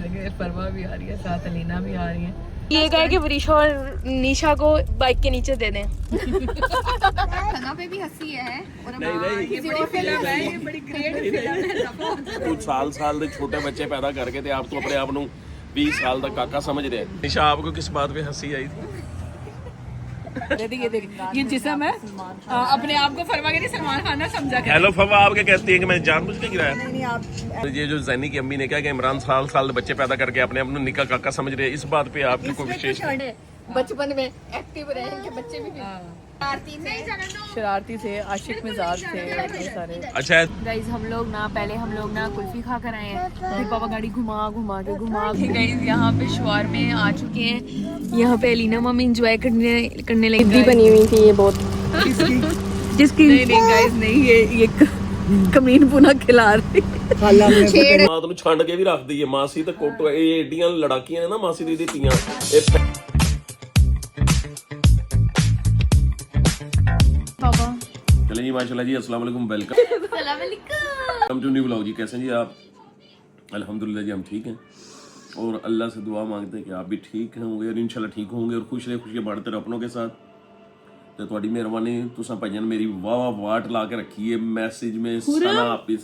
लगे। फरमा भी आ रही है, साथ अलीना भी आ रही है। ये कहे कि वरीशा और निशा को बाइक के नीचे दे दें। सना पे भी हंसी है और नहीं किसी और फिल्म है, ये बड़ी ग्रेट फिल्म है। कुछ साल ਦੇ ਛੋਟੇ ਬੱਚੇ ਪੈਦਾ ਕਰਕੇ ਤੇ ਆਪ ਤੋਂ ਆਪਣੇ ਆਪ ਨੂੰ 20 ਸਾਲ ਦਾ ਕਾਕਾ ਸਮਝ ਰਿਹਾ है। निशा आपको किस बात पे हंसी आई थी? ये देख, ये जिस्म है, अपने आप को फरमा के नहीं सलमान खान ना समझा कर। हेलो फवा, आप क्या कहती हैं कि मैंने जानबूझ के गिराया? ये जो जैनी की अम्मी ने कहा कि इमरान साल बच्चे पैदा करके अपने आप निका काका समझ रहे हैं, इस बात पे आपकी कोई विशेष? बचपन में एक्टिव रहे इनके बच्चे भी शरारती थे, आशिक मिजाज थे सारे। अच्छा गाइज हम लोग ना कुल्फी खा कर आए हैं, फिर पापा गाड़ी घुमा के गाइज यहाँ पे शवार में आ चुके हैं। यहाँ पे अलीना मम्मी इंजॉय करने लगी। बनी हुई थी ये बहुत जिसकी नहीं गाइस नहीं, ये कमीन पुना खिला रही। ਮਾਂ ਨੂੰ ਛੰਡ ਕੇ ਵੀ ਰੱਖਦੀ ਹੈ ਮਾਸੀ ਤੇ ਕੋਟੋ। ਇਹ ਏਡੀਆਂ ਲੜਾਕੀਆਂ ਨੇ ਨਾ ਮਾਸੀ ਦੀ ਧੀਆਂ। ਇਹ पापा चलें जी, माशाल्लाह जी, अस्सलाम वालेकुम, वेलकम टू न्यू ब्लॉग जी। कैसे हैं जी आप? अल्हम्दुलिल्लाह जी हम ठीक हैं और अल्लाह से दुआ मांगते हैं कि आप भी ठीक होंगे और इंशाल्लाह ठीक होंगे और खुश रहे, खुशियां बांटते रहो अपनों के साथ। तो तुहाडी मेहरबानी, तुसां भाईयां ने मेरी वाह वाट ला के रखी है मैसेज में सना आपी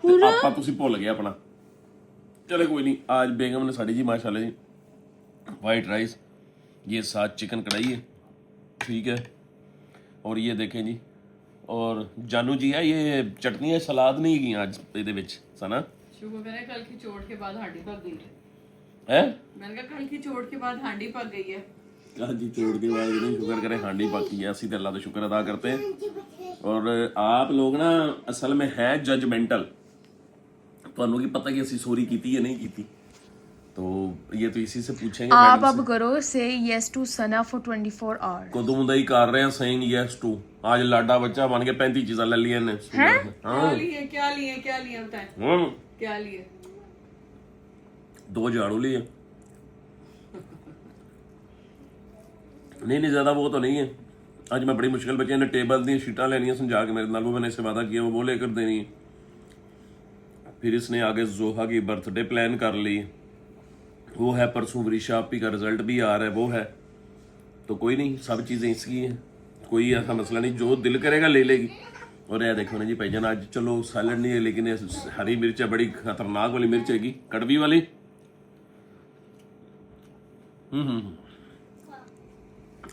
ते आपा तुसीं भुल गए अपना। चलो कोई नहीं, आज बेगम ने साड़ी जी माशाल्लाह जी वाइट राइस, ये साथ चिकन कढ़ाई है, ठीक है। और ये देखें जी, और जानू जी है ये चटनी है, सलाद नहीं की आज ਇਹਦੇ ਵਿੱਚ सना। शुक्र करे कल की चोट के बाद हांडी पक गई है। मैंने कहा कल की चोट के बाद हांडी पक गई है। कल जी चोट के बाद नहीं, शुक्र करे हांडी पकी है। ਅਸੀਂ ਤੇ अल्लाह ਦਾ शुक्र अदा करते हैं। और आप लोग ना असल में है जजमेंटल, ਤੁਹਾਨੂੰ ਕੀ ਪਤਾ ਕਿ ਅਸੀਂ ਸੋਰੀ ਕੀਤੀ ਜਾਂ ਨਹੀਂ ਕੀਤੀ। तो ये तो इसी से पूछेंगे आप अब करो से यस टू सना फॉर 24 आवर। कदों ਦਾ ਹੀ ਕਰ ਰਹੇ ਆ ਸੇइंग यस टू। आज लाडा बच्चा बन के 35 चीज़ां ले ली ने। क्या लिए बताएं क्या लिए? 2 झाड़ू लिए। नहीं ज्यादा वो तो नहीं है। आज मैं बड़ी मुश्किल बच्चे ने टेबल दी शीटा लेनी समझा के मेरे नाल, वो मैंने इससे वादा किया वो लेकर देनी है। फिर इसने आगे जोहा की बर्थडे प्लान कर ली, वो है परसों। वरीशा आपी का रिजल्ट भी आ रहा है, वो है। तो कोई नहीं, सब चीज़ें इसकी हैं, कोई ऐसा मसला नहीं, जो दिल करेगा ले लेगी। और यह देखो ना जी भाईजान, आज चलो सैलड नहीं है लेकिन ये हरी मिर्च है, बड़ी खतरनाक वाली मिर्च हैगी, कड़वी वाली।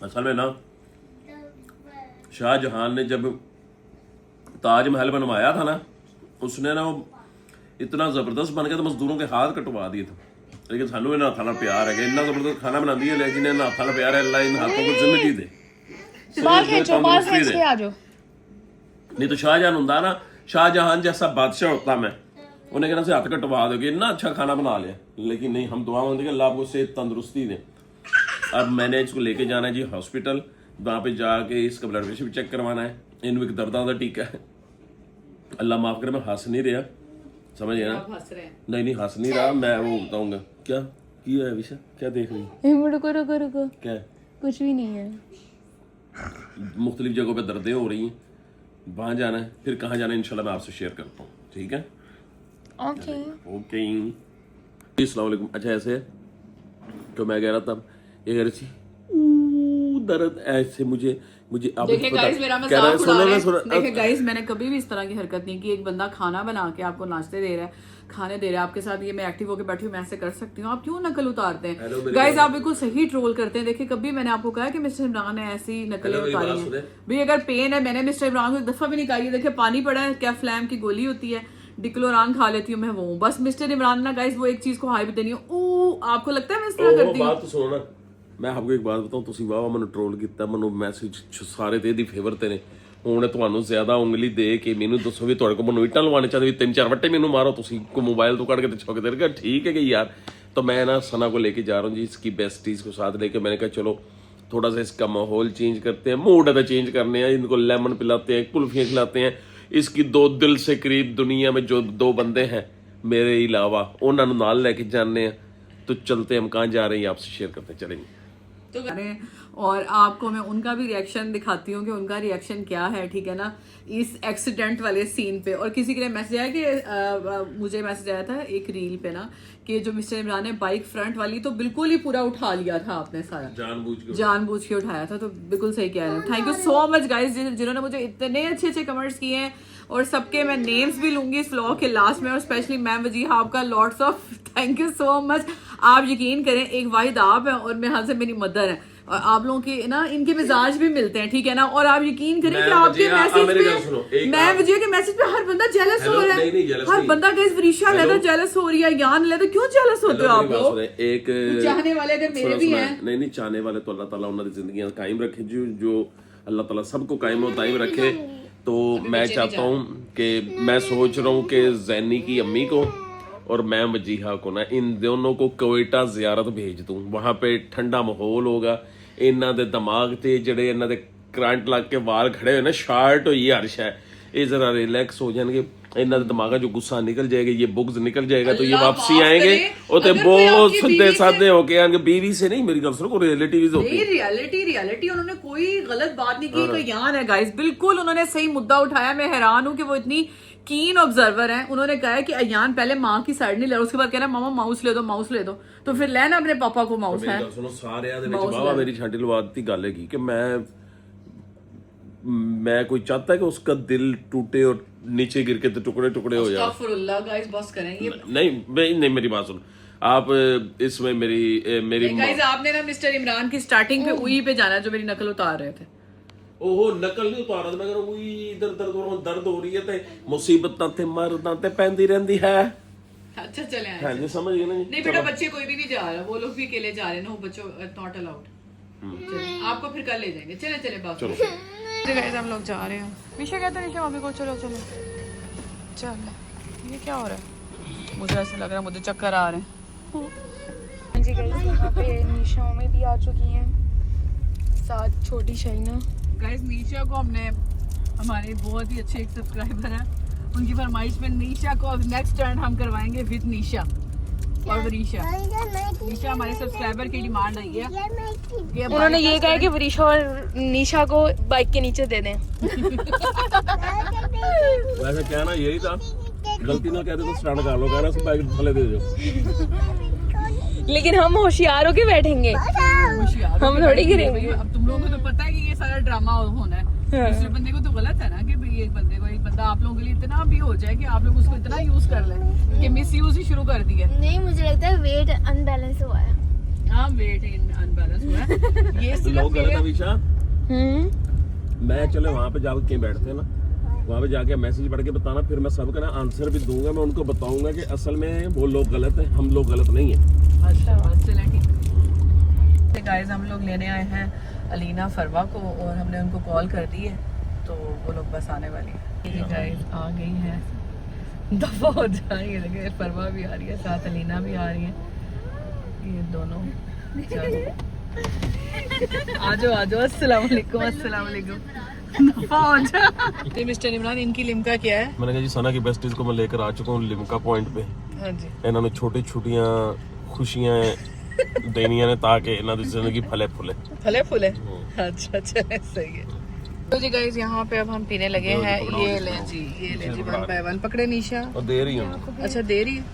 असल में ना शाहजहां ने जब ताजमहल बनवाया था ना, उसने ना वो इतना ज़बरदस्त बन गया तो मजदूरों के हाथ कटवा दिए थे। लेकिन सानू इन हाथों प्यार है, इन्ना जबरदस्त खाना बनाती है, लेकिन इन हाथों प्यार है। अल्लाह इन हाथों को जिंदगी दे, नहीं तो शाहजहां होता ना, शाहजहां जैसा बादशाह होता मैं, उन्हें कहना से हाथ कटवा दोगे, इतना अच्छा खाना बना लिया। लेकिन नहीं, हम दुआ मांगते हैं अल्लाह आपको सेहत तंदुरुस्ती दे। अब मैंने इसको लेके जाना है जी हॉस्पिटल, वहाँ पे जाके इसका ब्लड प्रेशर भी चेक करवाना है, इनमें एक दर्दां का टीका है। अल्लाह माफ करे मैं हंस नहीं रहा, समझ गया ना? नहीं हंस नहीं रहा, मैं वो बताऊंगा। क्या है विशा, क्या देख रही है? रुको क्या कुछ भी नहीं है। मुख्तलिफ जगहों पे दर्दें हो रही हैं, वहाँ जाना है, फिर कहाँ जाना है इंशाल्लाह मैं आपसे शेयर करता हूँ, ठीक है? ओके। अस्सलाम वालेकुम। अच्छा ऐसे है तो मैं कह रहा था, ये कह रही थी दर्द ऐसे मुझे अब देखिए गाइस, मेरा मजाक उड़ा रहे हैं। देखिए गाइस, मैंने कभी भी इस तरह की हरकत नहीं की। एक बंदा खाना बना के आपको नाश्ते दे रहा है, खाने दे रहा है आपके साथ, ये मैं एक्टिव होकर बैठी हूँ, मैं ऐसे कर सकती हूँ, आप क्यों नकल उतारते हैं? गाइस आप बिल्कुल सही ट्रोल करते हैं। देखिए कभी मैंने आपको कहा कि मिस्टर इमरान ने ऐसी नकलें उतारी हैं भाई। अगर पेन है, मैंने मिस्टर इमरान को एक दफा भी नहीं कहा। देखिए पानी पड़ा है, क्या फ्लैम की गोली होती है, डिक्लोरान खा लेती हूँ मैं, वो बस मिस्टर इमरान ना गाइस वो एक चीज को हाइप देनी हो। आपको लगता है मैं इस तरह करती हूँ? बात सुनो ना, मैं आपको एक बात बताऊं, ਤੁਸੀਂ ਵਾਵਾ ਮੈਨੂੰ ਟ੍ਰੋਲ ਕੀਤਾ, ਮੈਨੂੰ ਮੈਸੇਜ ਸਾਰੇ ਤੇ ਇਹਦੀ ਫੇਵਰ ਤੇ ਨੇ। ਹੁਣ ਤੁਹਾਨੂੰ ਜ਼ਿਆਦਾ ਉਂਗਲੀ ਦੇ ਕੇ ਮੈਨੂੰ ਦੱਸੋ ਵੀ ਤੁਹਾਡੇ ਕੋਲ ਮੈਨੂੰ ਇੱਟਾਂ ਲਵਾਉਣੇ ਚਾਹੀਦੇ, ਵੀ 3-4 ਵੱਟੇ ਮੈਨੂੰ ਮਾरो, ਤੁਸੀਂ को मोबाइल तो काट के तो छुक देगा, ठीक है कि यार। तो मैं ना सना को लेके जा रहा हूँ जी, इसकी बेस्टीज को साथ लेके। मैंने कहा चलो थोड़ा सा इसका माहौल चेंज करते हैं, मूड है चेंज करने हैं, इनको लेमन पिलाते हैं, कुल्फियाँ खिलाते हैं। इसकी 2 दिल से करीब दुनिया में जो 2 बंदे हैं मेरे अलावा, उन्होंने नाल लेके जाने हैं। तो चलते हम कहाँ जा रहे हैं आपसे शेयर करते हैं, चलेंगे। तो और आपको मैं उनका भी रिएक्शन दिखाती हूँ कि उनका रिएक्शन क्या है, ठीक है ना, इस एक्सीडेंट वाले सीन पे। और किसी के लिए मैसेज आया कि मुझे मैसेज आया था एक रील पे ना कि जो मिस्टर इमरान ने बाइक फ्रंट वाली तो बिल्कुल ही पूरा उठा लिया था आपने सारा, जानबूझ के उठाया था, तो बिल्कुल सही कह रहे हैं। Thank you so much guys जिन्होंने मुझे इतने अच्छे अच्छे कमेंट्स किए हैं, और सबके मैं नेम्स भी लूंगी इस व्लॉग के लास्ट में, और स्पेशली मैम वजीहा आपका lots of thank you so much. आप यकीन करें, एक वाहिद आप है और मेरे हाथ से मेरी मदर है, और आप लोगों के ना इनके मिजाज भी मिलते हैं, ठीक है ना। और आप यकीन करें कि आपके मैसेज पे, मैं वजीहा के मैसेज पे हर बंदा जेलस हो रहा है, हर बंदा गाइस वरीशा लेता जेलस हो रही है, यान लेता, क्यों जेलस होते हो आप लोग? एक चाहने वाले अगर मेरे भी हैं, नहीं चाहने वाले तो अल्लाह ताला उन्होंने जिंदगियां कायम रखे, जो अल्लाह ताला सबको कायम और दायम रखे। तो मैं चाहता हूँ कि मैं सोच रहा हूँ कि जैनी की अम्मी को और मैं वजीहा को ना, इन दोनों को क्वेटा जियारत भेज दूं। वहां पे ठंडा माहौल होगा, इन्हां दे दिमाग ते जेडे इन्हां दे करंट लग के वाल खड़े हुए ना, शार्ट होई हर शय, ये जरा रिलैक्स हो जाएंगे, इन्हां दे दिमाग जो गुस्सा निकल जाएगा, ये बुग्ज निकल जाएगा, तो ये वापसी आएंगे और ते बहुत सीधे साधे होके आएंगे। बीवी से नहीं, मेरी गल सुनो, कोई रिलेटिव होती है। रियलिटी उन्होंने कोई गलत बात नहीं की, कोई यान है गाइस, बिल्कुल उन्होंने सही मुद्दा उठाया। मैं हैरान हूँ कि वो इतनी कीन ऑब्जर्वर हैं। उन्होंने कहा कि अयान पहले माँ की साइड नहीं ले रहा, उसके बाद कह रहा मामा माउस ले दो, तो फिर लेना अपने पापा को माउस है। सुनो सारे बाबा मेरी छाटी लवाद की गल है कि मैं कोई चाहता है कि उसका दिल टूटे और नीचे गिर के तो टुकड़े टुकड़े हो जाए। अस्तगफुरुल्लाह गाइस, बस करें ये नहीं मेरी बात सुनो आप, इसमें मेरी गाइस आपने ना मिस्टर इमरान की स्टार्टिंग पे उई पे जाना जो मेरी नकल उतार रहे थे। ओहो नकल नहीं उतार रहा, मैं कह रहा हूं इधर दर्द हो रही है ते मुसीबतां ते मरदां ते पैंदी रहंदी है। अच्छा चले आए, हां जी समझ गए ना। नहीं बेटा बच्चे कोई भी नहीं जा रहा, वो लोग भी अकेले जा रहे हैं ना, वो बच्चों नॉट अलाउड। आपको फिर कल ले जाएंगे, चले बात। तो गाइस हम लोग जा रहे हैं, निशा कहता निशा मम्मी को चलो चल, ये क्या हो रहा है? मुझे ऐसा लग रहा है मुझे चक्कर आ रहे हैं। हाँ जी गाइस, यहाँ पे निशा में भी आ चुकी हैं, साथ छोटी शाइना। गाइस निशा को हमने, हमारे बहुत ही अच्छे एक सब्सक्राइबर हैं, उनकी फरमाइश में निशा को अब नेक्स्ट टर्न हम करवाएंगे विद निशा और वरीशा। निशा हमारे सब्सक्राइबर की डिमांड आई है कि उन्होंने ये कहा कि वरीशा और निशा को बाइक के नीचे दे दें। वैसे कहना यही था, गलती ना कह दे तो स्टैंड कर लो, कहना उसको बाइक थले दे दो। लेकिन हम होशियार होके बैठेंगे, हम थोड़ी गिरेंगे। अब तुम लोगों को तो पता है कि ये सारा ड्रामा होना है, दूसरे बंदे को तो गलत है ना कि भाई एक बंदा आप लोगों के लिए इतना भी हो जाए कि आप लोग उसको इतना यूज कर लें कि मिस यूज ही शुरू कर दिया। नहीं मुझे लगता है वेट अनबैलेंस हुआ है। हाँ वेट अनबैलेंस हुआ है। ये लोग गलत है विशा। मैं चले वहाँ पे जाके बैठते हैं ना, वहाँ पे जाके मैसेज पढ़ के बताना, फिर मैं सबका ना आंसर भी दूंगा, मैं उनको बताऊंगा कि असल में वो लोग गलत है, हम लोग गलत नहीं है। अच्छा बस चलें ठीक। गाइस हम लोग लेने आए हैं अलीना फरवा को और हमने उनको कॉल कर दी है, तो वो लोग बस आने वाली है। ये गाइस आ गई है, दफा हो जा रही है, देखिए फरवा भी आ रही है, साथ अलीना भी आ रही है, ये दोनों। आजो अस्सलाम वालेकुम, अस्सलाम वालेकुम। दफा हो जा। ये मिस्टर इमरान, इनकी लिम्का क्या है? मैंने कहा जी सना की बेस्टीज को मैं लेकर आ चुका हूँ लिम्का पॉइंट पे। हाँ जी, इन्होंने छोटी छोटियां खुशियां देनिया ने ताकि इन्हों की जिंदगी फले फुले। अच्छा सही है। तो जी गाइस यहाँ पे अब हम पीने लगे हैं, ये ले जी 1 by 1 पकड़े निशा, और दे रही हूँ। अच्छा दे रही है,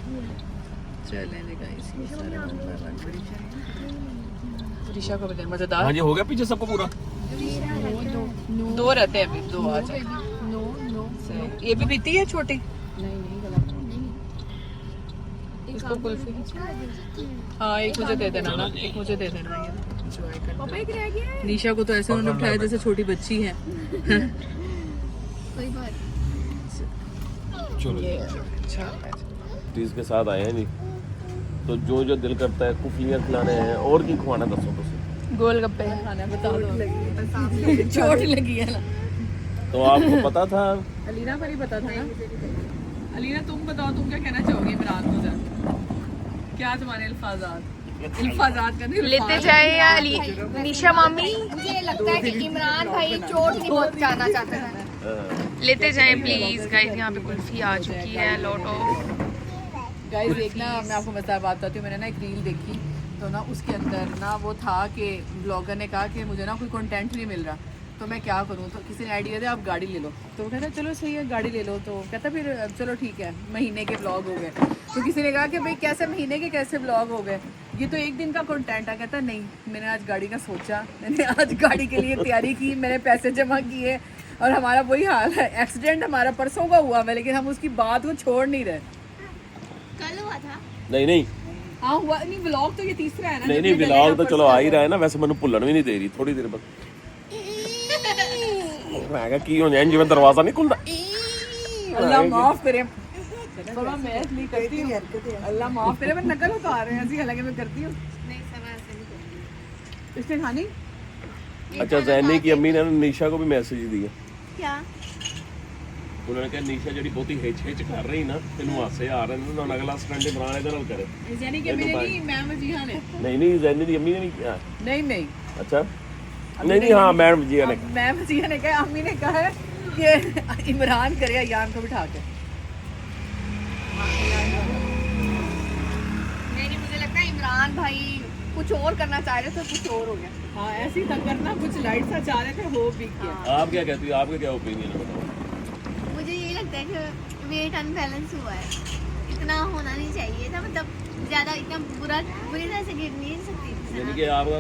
चले जी गाइस ये सारे 1 by 1 ऋषा को भी देना मजेदार। हाँ जी हो गया पीछे सबको पूरा, 2 रहते हैं अभी, 2 आ जाए। ये भी पीती है छोटी? इसको कुल्फी, हाँ एक मुझे दे देना ना, एक मुझे दे देना, ये एंजॉय करना। निशा को तो ऐसे उन्होंने उठाया जैसे छोटी बच्ची है। चलो अच्छा चीज के साथ आए हैं जी, तो जो दिल करता है कुफलियां खिलाने हैं, और की खुआना दसो तुम। गोलगप्पे खाने बता दो। चोट लगी है ना, तो आपको पता था? अलीना पर ही पता था ना। अलीना तुम बताओ, तुम क्या कहना चाहोगी इमरान को? क्या तुम्हारे इल्फाजात का नहीं लेते जाए या निशा मामी? मुझे लगता है कि इमरान भाई चोट नहीं बहुत जाना चाहते हैं। लेते जाए प्लीज गाइस। यहाँ पे कुल्फी आ चुकी है, लॉट ऑफ गाइस एक ना मैं आपको मज़ेदार बात बताती हूँ, मैंने ना एक रील देखी तो ना उसके अंदर ना वो था कि ब्लॉगर ने कहा कि मुझे ना कोई कंटेंट नहीं मिल रहा तो मैं क्या करूँ, तो किसी ने आइडिया दिया आप गाड़ी ले लो, तो वो कहता चलो सही है गाड़ी ले लो, तो कहता फिर चलो ठीक है महीने के ब्लॉग हो गए, तो किसी ने कहा कि भाई कैसे महीने के कैसे ब्लॉग हो गए, ये तो एक दिन का कंटेंट है, कहता नहीं मैंने आज गाड़ी का सोचा, मैंने आज गाड़ी के लिए तैयारी की, मैंने पैसे जमा किए और हमारा वही हाल है, एक्सीडेंट हमारा परसों का हुआ है लेकिन हम उसकी बात को छोड़ नहीं रहे। कल हुआ था नहीं हाँ हुआ नहीं, व्लॉग तो ये तीसरा है ना। नहीं व्लॉग तो चलो आ ही रहा है ना, वैसे मैंने भुੱਲਣ भी नहीं दे रही थोड़ी देर बाद मैं कहा की हो जाए जिवें दरवाजा नहीं खुलदा। अल्लाह माफ करे बाबा मैं इसलिए करती हूँ, अल्लाह माफ करे मैं नकल उतार रहे हैं ऐसी, हालांकि मैं करती हूँ। नहीं सब ऐसे नहीं करते। इसने खानी अच्छा जैनी की अम्मी ने निशा को भी मैसेज दिया, क्या उन्होंने कहा निशा ਜਿਹੜੀ ਬਹੁਤੀ हिच कर रही ना तेनू हासे आ रहे ने, तो अगला स्टंट इमरान इधर करे। यानी कि मैंने नहीं मैम जीहा ने नहीं जैनी की अम्मी ने नहीं किया। नहीं अच्छा नहीं हाँ मैडम जी ने, मैम जीहा ने कहा, अम्मी ने कहा है कि इमरान करे अयान को बिठा के। नहीं मुझे लगता है इमरान भाई कुछ और करना चाह रहे थे, कुछ और हो गया। हाँ ऐसे ही तक करना, कुछ लाइट सा चाह रहे थे हो भी गया। आप क्या कहती हो, आपका क्या ओपिनियन है बताओ। मुझे यही लगता है कि वेट अनबैलेंस हुआ है, इतना होना नहीं चाहिए था, मतलब ज्यादा इतना बुरी तरह से गिर नहीं सकती थी। यानी कि आपका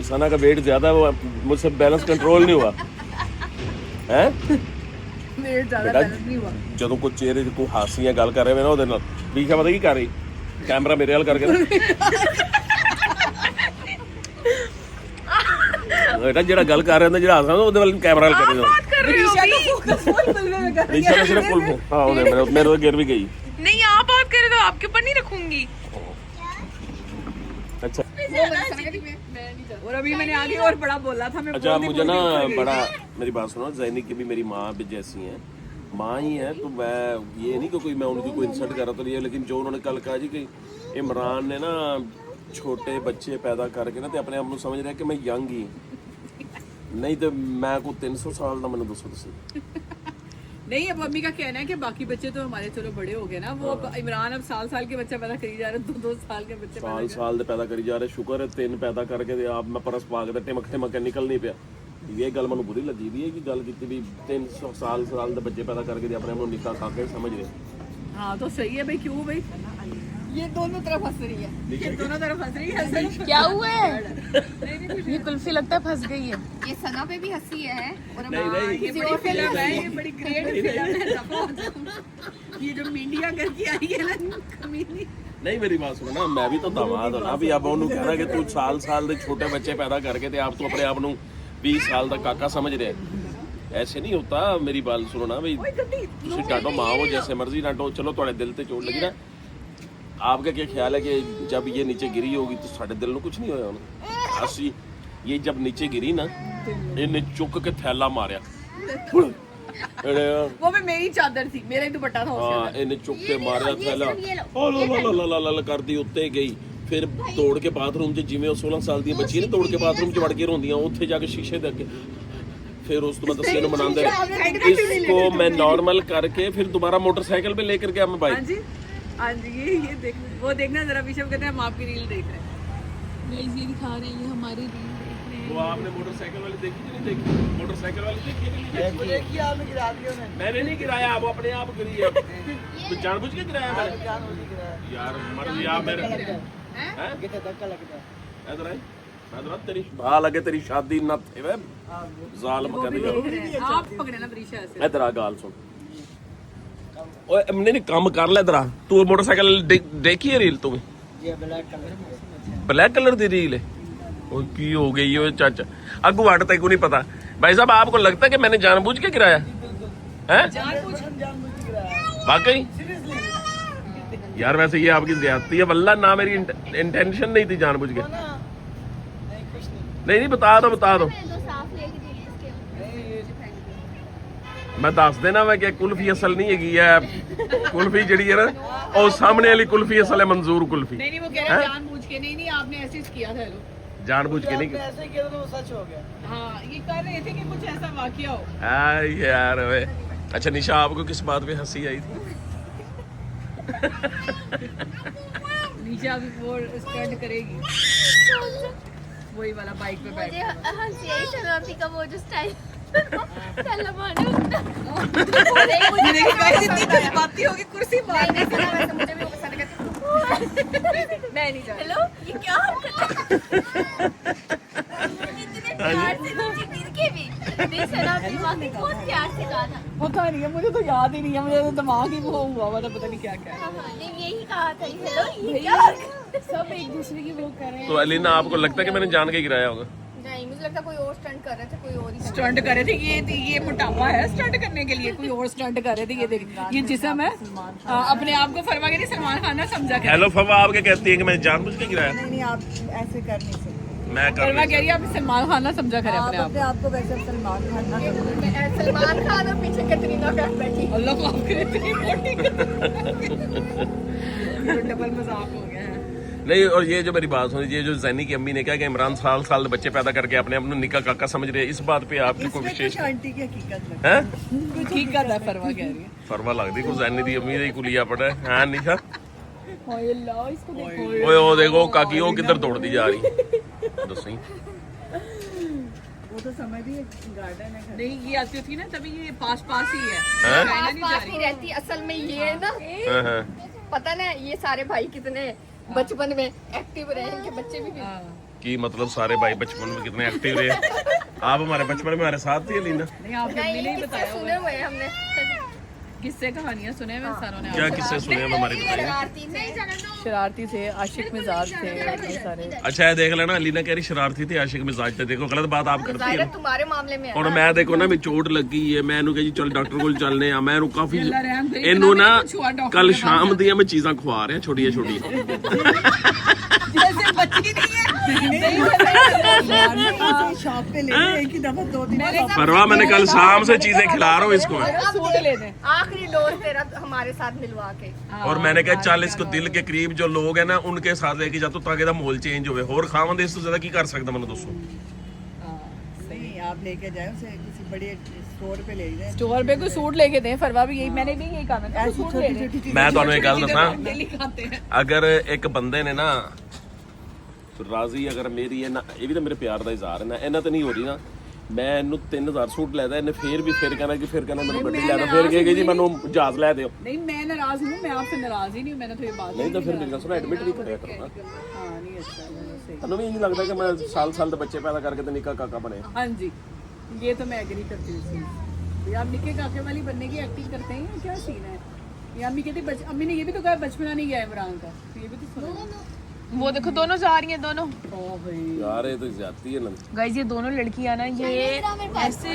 सना का वेट ज्यादा है, मुझसे बैलेंस कंट्रोल नहीं हुआ है। वेट ज्यादा बैलेंस नहीं हुआ। ਜਦੋਂ ਕੋਈ ਚਿਹਰੇ 'ਚ ਕੋਈ ਹਾਸੀਆਂ ਗੱਲ ਕਰ ਰਹੇ ਨੇ ਨਾ ਉਹਦੇ ਨਾਲ ਵੀਸ਼ਾ ਪਤਾ ਕੀ ਕਰ ਰਹੀ, ਕੈਮਰਾ ਮੇਰੇ ਵੱਲ ਕਰਕੇ बेटा ਜਿਹੜਾ ਗੱਲ ਕਰ ਰਿਹਾ ਹੁੰਦਾ ਜਿਹੜਾ ਹੱਸਦਾ ਉਹਦੇ ਵੱਲ ਕੈਮਰਾ ਵੱਲ ਕਰੀ ऋषा का फोकस फुल मिलने में कर रही निशा ने सिर्फ पुल हाँ उन्हें मेरे गिर भी गई। नहीं आप बात करें तो आपके ऊपर नहीं रखूंगी। अच्छा है। और अभी मैंने आगे और बड़ा बोला था मैं। अच्छा मुझे ना बड़ा, मेरी बात सुनो, जैनी की भी मेरी माँ भी जैसी है, माँ ही है, तो मैं ये नहीं कि कोई मैं उनकी कोई इंसल्ट कर रहा तो नहीं है, लेकिन जो उन्होंने कल कहा जी कि इमरान ने ना छोटे बच्चे पैदा करके ना तो अपने आप को समझ रहा है कि मैं यंग ही नहीं, तो मैं को 300 साल का मैंने दसो नहीं। अब मम्मी का कहना है कि बाकी बच्चे तो हमारे चलो बड़े हो गए ना, वो इमरान अब साल के बच्चे पैदा करी जा रहे, 2 साल के बच्चे साल पैदा करी जा रहे। शुक्र है 3 पैदा करके आप मैं परस पा के टिमक के निकल नहीं पिया। ये गल मैं बुरी लगी भी है कि गल की भी 300 साल के बच्चे पैदा करके अपने आप निका खा के समझ रहे। हाँ तो सही है भाई, क्यों भाई ये दोनों तरफ हंस रही है, ये दोनों तरफ हंस रही है। क्या हुआ है? ये कुल्फी लगता है फंस गई है। ये सना पे भी हंसी है और नहीं ये बड़ी फिल्म है, ये बड़ी ग्रेट फिल्म है। ये जो मीडिया करके आई है ना कमीनी। नहीं मेरी बात सुनो ना, मैं भी तो दामाद हूं ना, भी आप उन्होंने कहना कि तू साल दे छोटे बच्चे पैदा करके ते आप तो अपने आप को 20 साल का काका समझ रहे हैं। ऐसे नहीं होता, मेरी बात सुनो ना भाई, तुम डांटो माँ हो जैसे मर्जी डांटो, चलो थोड़े दिल ते चोट लगी ना। आपका क्या ख्याल है कि जब ये नीचे गिरी होगी तो साढ़े दिल में कुछ नहीं होया होना। असली ये जब नीचे गिरी ना, इन्हें चुक के थैला मारिया, वो भी मेरी चादर थी, मेरा ही दुपट्टा था उसके हाँ, इन्हें चुक के मारिया थैला, ला करदी उत्ते गई, फिर दौड़ के बाथरूम च जिवें 16 साल दी बच्ची ने दौड़ के बाथरूम च वड़ के रोंदियां, उत्थे जाके शीशे दे अगे, फिर उस तो बाद दस्से नु मनांदे इसको मैं नॉर्मल करके फिर दोबारा मोटरसाइकिल पे लेकर गया मैं बाइक। हाँ जी ये देख, वो देखना जरा विशव कहते हैं हम आपकी रील देख रहे हैं, ये दिखा रहे हैं हमारी रील देख रहे हैं। वो आपने मोटरसाइकिल वाली देखी कि नहीं देखी? मोटरसाइकिल वाली देखी कि नहीं देखी? आपने गिरा दिया मैंने नहीं गिराया, आप अपने आप गिरी है। तो जानबूझ के गिराया मैंने? यार मर गया मेरे हैं कितने धक्का लगता है इधर है, मैं तो तेरी भा लगे तेरी शादी ना थे वे जालिम कर दिया। आप पकड़े ना दृश्य ऐसे। इधर आ गाल सुन, ओए नहीं काम कर ले, इधर आ तू मोटरसाइकिल देखी है रील तू? ये ब्लैक कलर दी रील है। ओ की हो गई है चाचा, अगू वाट तक को नहीं पता। भाई साहब आपको लगता है कि मैंने जानबूझ के गिराया है? वाकई यार वैसे ये आपकी ज्यादती है, वल्ला ना मेरी इंटेंशन नहीं थी जानबूझ के। नहीं बता दो मैं दस देना मैं कि कुल्फी असल नहीं है, कुल्फी जड़ी है ना और सामने वाली कुल्फी असल है मंजूर कुल्फी। नहीं वो कह रहे हैं जानबूझ के नहीं आपने ऐसे किया था। जानबूझ के नहीं, ऐसे किया तो सच हो गया। हाँ ये कर रहे थे कि कुछ ऐसा वाकया हो। यार वे। अच्छा निशा आपको किस बात पे हंसी आई थी? नीचे अभी वो स्टंट करेगी, वही वाला बाइक पे बैठ के। हंसी आई शरारती का वो जो स्टाइल चल माने इतनी जज्बाती होगी कुर्सी मारने से। मुझे भी पसंद करती। मैं नहीं जा हेलो ये क्या इतने प्यार से नीचे गिर के भी नहीं शरारती वाकई बहुत प्यार से कहा था। पता नहीं है, मुझे तो याद ही नहीं है, मुझे तो दिमाग ही वो हुआ था, पता नहीं क्या क्या है। नहीं यही कहा था हेलो ये क्या सब एक दूसरे की वो कर रहे हैं। तो अलीना आपको लगता है कि मैंने जान के गिराया होगा? नहीं मुझे लगता कोई और स्टंट कर रहे थे, कोई और ही स्टंट कर रहे थे, ये मोटापा है स्टंट करने के लिए, कोई और स्टंट कर रहे थे। ये देख, ये जिस्म है, अपने आप को फरमा के नहीं सलमान खान ना समझा कर। हेलो फवा, आप क्या कहती है कि मैंने जानबूझ के गिराया? नहीं आप ऐसे कर नहीं सकते। मैं कर फरमा कह रही है आप सलमान खान ना समझा करें अपने आप अपने आप को वैसे सलमान खान ना समझो। सलमान खान और पीछे कैटरीना कैफ बैठी। अल्लाह माफ करे, इतनी मोटी डबल मजाक हो गया है। नहीं, और ये जो मेरी बात सुनी, ये जो जैनी की अम्मी ने कहा कि इमरान साल बच्चे पैदा करके अपने आप को निका काका समझ रहे हैं, इस बात पे आपकी कोई विशेष आंटी की हकीकत लगती है? ठीक कर रहा है, फरमा कह रही है। फरवा लगती को जैनी दी अम्मी दी कुलिया पड़ा है। हाँ निशा, ओए अल्लाह, इसको देखो। ओए ओ देखो काकी वो किधर दौड़ती जा रही। दसो वो तो समझ ही गार्डन है। नहीं, ये आती होती है ना तभी, ये पास ही है। हैं? चाइना नहीं जा पास रही। नहीं रहती असल में ये है ना, हाँ, हाँ। पता ना ये सारे भाई कितने बचपन में एक्टिव रहे, इनके बच्चे भी हाँ। कि मतलब सारे भाई बचपन में कितने एक्टिव रहे। आप हमारे बचपन में हमारे साथ थी अलीना। नहीं, आपने अम्मी ने ही बताया सुने होगा। हुए हैं हमने। किस्से कहानियां सुने हुए सारों ने। क्या किस्से सुने हम हमारी बताइए। शरारती थे। शरारती थे, आशिक मिजाज थे, ये सारे। अच्छा है, देख लेना, अलीना कह रही शरारती थी, आशिक मिजाज थे। देखो गलत बात आप करती जाहिर है है। तुम्हारे मामले में है और ना। मैं देखो ना, मैं चोट लगी है, मैं इन्हू कही जी चल डॉक्टर को चलने आ, मैं काफी अल्लाह रहम करे, इन्हू ना इतना भी कुछ हुआ डॉक्टर कल के पास शाम दी मैं चीज़ां खुआ रहे हैं छोटी छोटी। जैसे बच्ची नहीं है। शॉप पे ले गए एक ही दफा 2 दिन परवा मैंने कल शाम से चीजें खिला रहा हूँ इसको मैं। अब सूट ले दे। आखिरी डोज तेरा हमारे साथ मिलवा के। और मैंने कहा चल इसको दिल के करीब जो लोग हैं ना उनके साथ लेके जा, तो ताकि दा माहौल चेंज होवे। और खावन इस तो ज्यादा की कर सकता मैंने दोस्तों। नहीं आप लेके जाए उसे किसी बड़े स्टोर पे ले जाए। स्टोर पे कोई सूट लेके दें, फरवा भी यही, मैंने भी यही कहा था, सूट ले लें। मैं ਤੁਹਾਨੂੰ एक गल दसा, डेली खाते हैं। अगर एक बंदे ने ना राजी अगर मेरी है ना, ये भी तो मेरे प्यार का इजहार है ना, इन्ना तो नहीं हो रही ना, मैं इन्हू 3000 सूट लेदा, इन्हें फिर कहना मैंने गड्डी लेना, फिर कहेगी जी मैनू जहाज लै दियो। नहीं, मैं नाराज हूँ, मैं आपसे नाराज ही नहीं हूँ, मैंने तो ये बात नहीं तो फिर मेरी सुनो एडमिट भी कराया करो ना। हाँ नहीं, अच्छा सही। तन्नू भी यही लगता है कि मैं साल तो बच्चे पैदा करके तो निका काका बने। हाँ जी, ये तो मैं एग्री करती हूँ। ये आप निके काके वाली बनने की एक्टिंग करते हैं या क्या सीन है? ये अम्मी कहती, अम्मी ने ये भी तो कहा बचपना नहीं गया इमरान का, तो ये भी तो सुनो। वो देखो दोनों जा रही हैं दोनों। ओ भाई यार ये तो ज्यादती है ना। गाइस ये दोनों लड़कियां ना ये ऐसे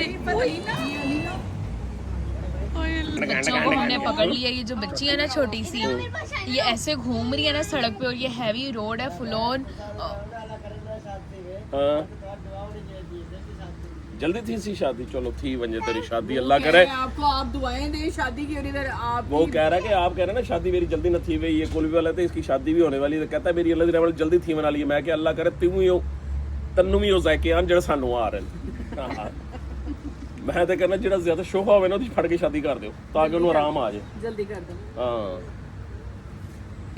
बच्चों को हमने पकड़ लिया। ये जो बच्ची है ना छोटी सी, ये ऐसे घूम रही है ना सड़क पे, और ये हैवी रोड है फुल ऑन। हाँ जल्दी थी सी शादी, चलो थी वंजे तेरी शादी अल्लाह करे। आपको आप दुआएं दें शादी की, और इधर आप वो कह रहा है कि आप कह रहे हैं ना शादी मेरी जल्दी न थी हुई, ये कोई भी वाला था इसकी शादी भी होने वाली है, कहता है मेरी अल्लाह दी रहमत जल्दी थी बना ली। मैं कि अल्लाह करे तू ही हो तन्नू भी हो जाके आन जेड़ा सानू आ रहे हैं। मैं तो कहना जेड़ा ज्यादा शोभा होवे ना ਉਹਦੀ ਫੜ ਕੇ शादी कर ਦਿਓ ताकि ਉਹਨੂੰ आराम आ जाए। जल्दी कर दो। हाँ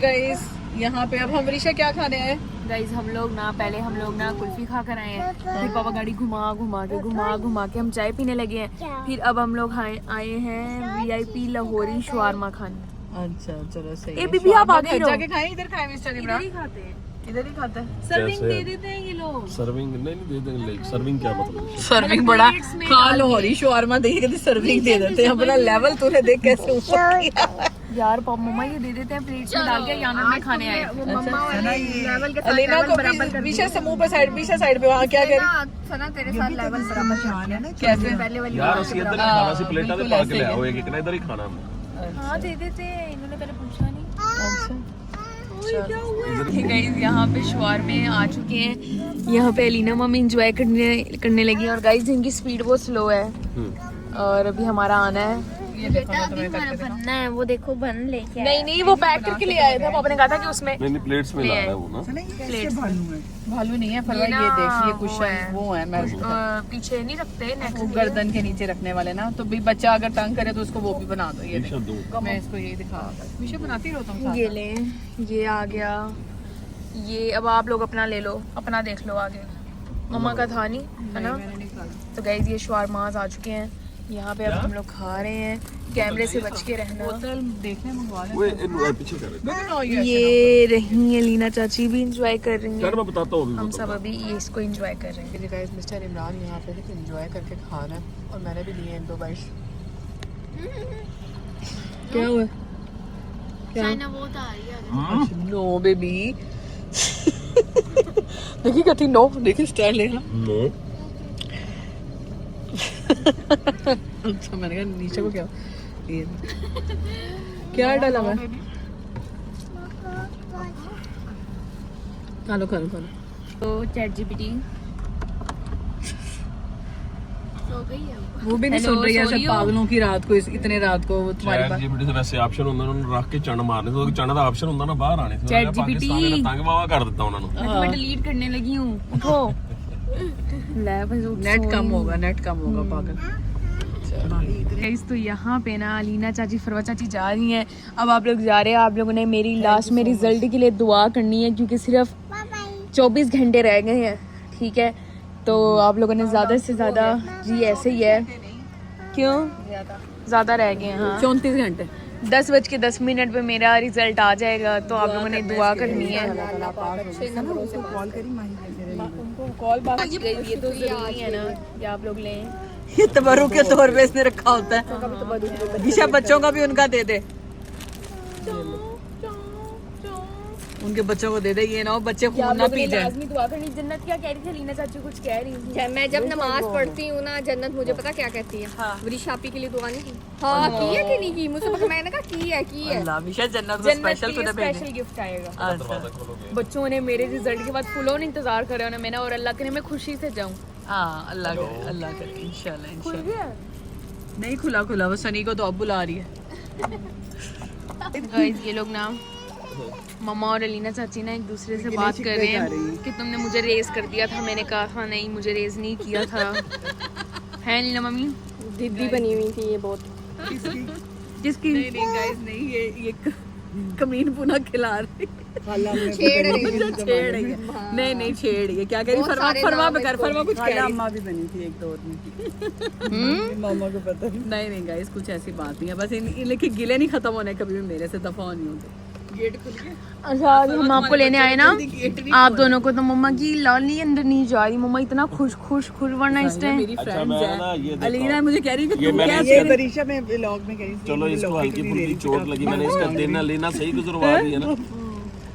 गाइस यहाँ पे अब हम रिशा क्या खाने आए? गाइस हम लोग ना कुल्फी खा कर आए हैं, फिर पापा गाड़ी घुमा के हम चाय पीने लगे हैं, फिर अब हम लोग आए हैं VIP लाहौरी शवारमा खाने। अच्छा चलो सही ए बीबी आप आगे रहो। जाके खाएं, इधर खाएं मिस्टर इमरान, ही खाते हैं, इधर ही खाता है। सर्विंग दे देते हैं ये लोग। सर्विंग नहीं दे देंगे। सर्विंग क्या मतलब है? सर्विंग बड़ा खा लाहौरी शवारमा देखिए कहते सर्विंग दे देते हैं, अपना लेवल तूने देख कैसे ऊपर किया यार पापा मम्मा ये दे देते हैं प्लेट्स में डाल के, यहाँ में खाने आए। अलीना को विशा समूह पर साइड, विशा साइड पे वहाँ क्या करें? सना तेरे साथ लेवल बराबर है ना, कैसे? पहले वाली यार ਅਸੀਂ ਇੱਧਰ ਹੀ ਖਾਣਾ ਸੀ, ਪਲੇਟਾਂ ਤੇ ਪਾ ਕੇ ਲਿਆ ਹੋਏ ਕਿ ਇੱਧਰ ਹੀ ਖਾਣਾ। हाँ दे देते हैं, इन्होंने पहले पूछा नहीं। अच्छा गाइस यहाँ पे शवारमे आ चुके हैं, यहाँ पे अलीना मम्मी इंजॉय करने लगी, और गाइस इनकी स्पीड बहुत स्लो है, और अभी हमारा आना है। ये देखो मैं तुम्हें करके दिखाऊं। बनना है वो, देखो बन लेके नहीं वो पैक करके ले आया था पापा ने कहा था कि उसमें नहीं प्लेट्स में ला रहा है वो ना। भालू नहीं है फरवा, ये देखिए कुशन वो है, मैं पीछे नहीं रखते नेक वो गर्दन के नीचे रखने वाले ना, तो भी बच्चा अगर तंग करे तो उसको वो भी बना दो। ये देखो, मैं इसको यही दिखा, हमेशा बनाती रहो तुम साथ। ये लें, ये आ गया, ये अब आप लोग अपना ले लो, अपना देख लो आगे। मम्मा का था नहीं है ना। तो गाइस ये शवारमाज आ चुके हैं यहाँ पे, अब हम लोग खा रहे हैं। कैमरे से बच के रहना। बोतल देखने मंगवा ले। वो पीछे कर ये रही लीना चाची भी इंजॉय कर रही यार, हैं, मैं बताता हूँ हम सब अभी ये इसको इंजॉय कर रहे हैं। गाइस मिस्टर इमरान यहाँ पे देखिए एंजॉय करके खा रहा है, और मैंने भी लिए 1-2 बाइट। क्या हुआ? चाइना वो तो आ रही है। नो बेबी देखिए कहती नो, देखिए स्टाइल लेना। नो अच्छा मैंने कहा नीचे को क्या ये क्या डाला मैं? खा लो तो चैट जीपीटी सो गई है वो भी नहीं सुन रही है ऐसे पागलों की रात को, इतने रात को तुम्हारे पास। जीपीटी से वैसे ऑप्शन ਹੁੰਦਾ ਉਹਨਾਂ ਨੂੰ ਰੱਖ ਕੇ ਚਣ ਮਾਰਨੇ ਤੋਂ ਚਣ ਦਾ ਆਪਸ਼ਨ ਹੁੰਦਾ ਨਾ ਬਾਹਰ ਆਣੇ ਤੋਂ। Chat GPT ਤੰਗ ਬਾਵਾ ਕਰ ਦਿੱਤਾ ਉਹਨਾਂ ਨੂੰ। मैं डिलीट करने लगी हूँ, उठो। ले भाई नेट कम होगा पागल। गाइस तो यहाँ पे ना अलीना चाची फरवा चाची जा रही हैं, अब आप लोग जा रहे हैं। आप लोगों ने मेरी लास्ट में रिजल्ट के लिए दुआ करनी है, क्योंकि सिर्फ 24 घंटे रह गए हैं, ठीक है। तो आप लोगों ने ज्यादा से ज्यादा, जी ऐसे ही है, क्यों ज्यादा रह गए हैं? हाँ 34 घंटे 10:10 पे मेरा रिजल्ट आ जाएगा, तो आप लोगों ने दुआ करनी है। कॉल बात ये तो जरूरी है ना कि आप लोग लें। ये तबरुक के तौर पे इसने रखा होता है। दिशा बच्चों का भी उनका दे दे, उनके बच्चों को दे दे, ये ना हो बच्चे खून ना पी जाए। लाजमी दुआ करनी। जन्नत क्या कह रही थी लीना चाची, कुछ कह रही थी। मैं जब नमाज पढ़ती हूँ ना, जन्नत मुझे पता क्या कहती है, वरिशापी के लिए दुआ नहीं की। हाँ की है कि नहीं की, मुझे पता, मैंने कहा की है। अल्लाह विशा जन्नत को स्पेशल तूने भेजा। स्पेशल गिफ्ट आएगा। अच्छा बच्चों ने मेरे रिजल्ट के बाद फुल ऑन इंतजार कर रहे हैं मैंने, और अल्लाह करे मैं खुशी से जाऊँ। हाँ अल्लाह करे इंशाल्लाह। नहीं खुला वो सनी को तो अब बुला रही है। गाइस ये लोग ना मम्मा और अलीना चाची ना एक दूसरे से बात कर रहे हैं कि तुमने मुझे रेस कर दिया था। मैंने कहा था नहीं, मुझे रेस नहीं किया था। है अलीना मम्मी? जिद्दी बनी हुई थी ये बहुत। जिसकी नहीं गाइस नहीं, ये कमीन पुना खिला रही छेड़ रही है। नहीं छेड़ ये क्या कह रही? फरमा कुछ कह रही। अम्मा भी बनी थी एक दौर में। मामा को पता नहीं गाइस कुछ ऐसी बात नहीं है, बस इनके गिले नहीं खत्म होने कभी भी मेरे से, दफा नहीं होते। गेट खुल गया। अच्छा आज हम आपको लेने आए ना, आप दोनों को, तो मम्मा की लाली अंदर नहीं जा रही। मम्मा इतना खुश वरना इस टाइम मेरी फ्रेंड्स है अलीना मुझे कह रही है कि ये ये दरीशा में व्लॉग में कह रही थी। चलो इसको हल्की फुल्की चोट लगी, मैंने इसका देना लेना सही गुजरवा दी है ना,